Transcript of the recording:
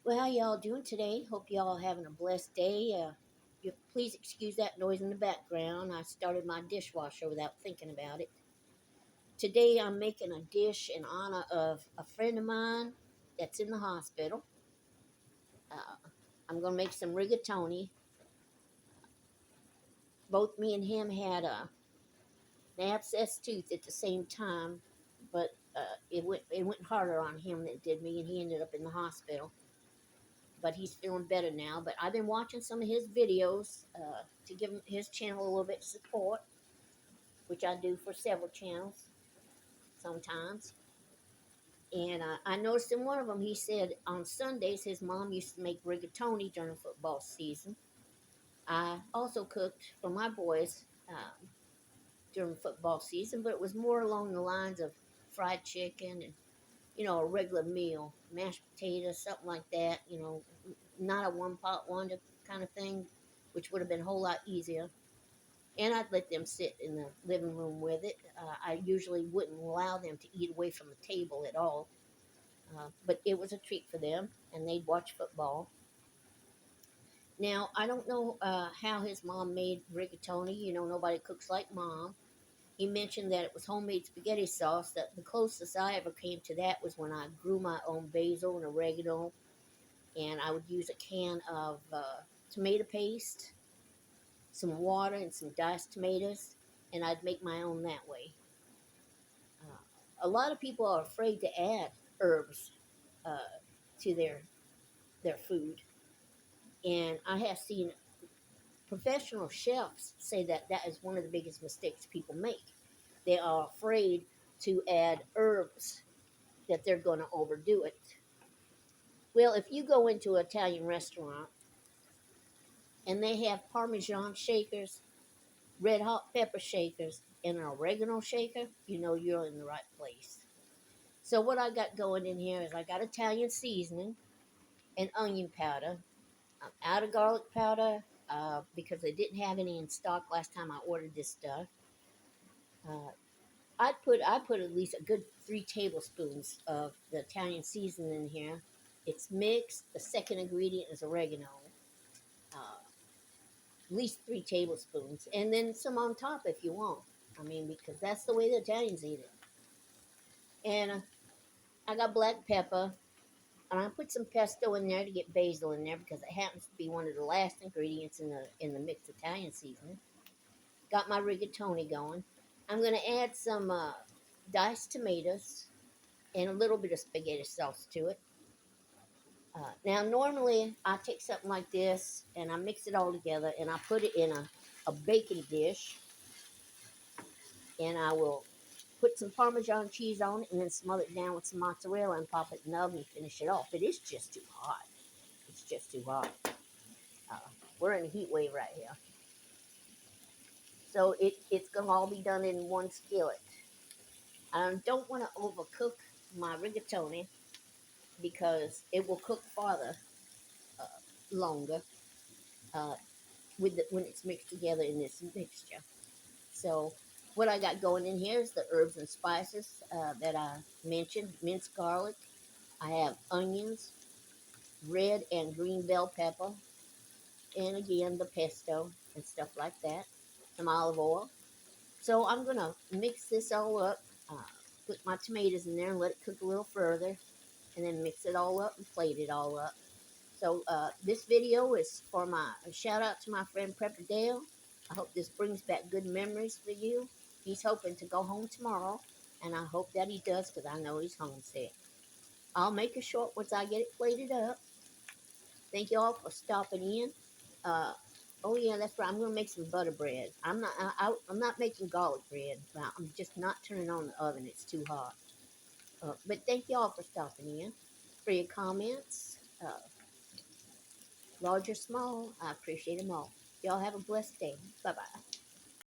Well, how y'all doing today? Hope y'all having a blessed day. Please excuse that noise in the background. I started my dishwasher without thinking about it. Today I'm making a dish in honor of a friend of mine that's in the hospital. Uh, I'm going to make some rigatoni. Both me and him had an abscess tooth at the same time, but it went harder on him than it did me, and he ended up in the hospital. But he's feeling better now. But I've been watching some of his videos to give him his channel a little bit of support, which I do for several channels sometimes. And I noticed in one of them he said on Sundays his mom used to make rigatoni during football season. I also cooked for my boys during football season, but it was more along the lines of fried chicken and a regular meal, mashed potatoes, something like that. Not a one pot wonder kind of thing, which would have been a whole lot easier. And I'd let them sit in the living room with it. I usually wouldn't allow them to eat away from the table at all, but it was a treat for them, and they'd watch football. Now, I don't know how his mom made rigatoni. Nobody cooks like mom. He mentioned that it was homemade spaghetti sauce. That the closest I ever came to that was when I grew my own basil and oregano, and I would use a can of tomato paste, some water, and some diced tomatoes, and I'd make my own that way. Uh, a lot of people are afraid to add herbs uh, to their food, and I have seen professional chefs say that that is one of the biggest mistakes people make. They are afraid to add herbs that they're going to overdo it. Well, if you go into an Italian restaurant and they have Parmesan shakers, red hot pepper shakers, and an oregano shaker, you know you're in the right place. So what I got going in here is I got Italian seasoning and onion powder. I'm out of garlic powder because they didn't have any in stock last time I ordered this stuff. Uh, I put at least a good 3 tablespoons of the Italian seasoning in here. It's mixed. The second ingredient is oregano. At least 3 tablespoons, and then some on top if you want. I mean, because that's the way the Italians eat it. And I got black pepper, and I put some pesto in there to get basil in there because it happens to be one of the last ingredients in the mixed Italian seasoning. Got my rigatoni going. I'm going to add some diced tomatoes and a little bit of spaghetti sauce to it. Now, normally I take something like this and I mix it all together and I put it in a baking dish, and I will put some Parmesan cheese on it and then smother it down with some mozzarella and pop it in the oven and finish it off. It is just too hot. It's just too hot. Uh, we're in a heat wave right here. So it's going to all be done in one skillet. I don't want to overcook my rigatoni because it will cook farther uh, longer when it's mixed together in this mixture. So what I got going in here is the herbs and spices that I mentioned: minced garlic. I have onions, red and green bell pepper, and again the pesto and stuff like that. Some olive oil. So I'm gonna mix this all up. Put my tomatoes in there and let it cook a little further, and then mix it all up and plate it all up. So this video is for my a shout out to my friend Prepper Dale. I hope this brings back good memories for you. He's hoping to go home tomorrow, and I hope that he does because I know he's homesick. I'll make a short once I get it plated up. Thank you all for stopping in. Uh, oh yeah, that's right. I'm gonna make some butter bread. I'm not making garlic bread. I'm just not turning on the oven. It's too hot. But thank you all for stopping in. For your comments, large or small, I appreciate them all. Y'all have a blessed day. Bye bye.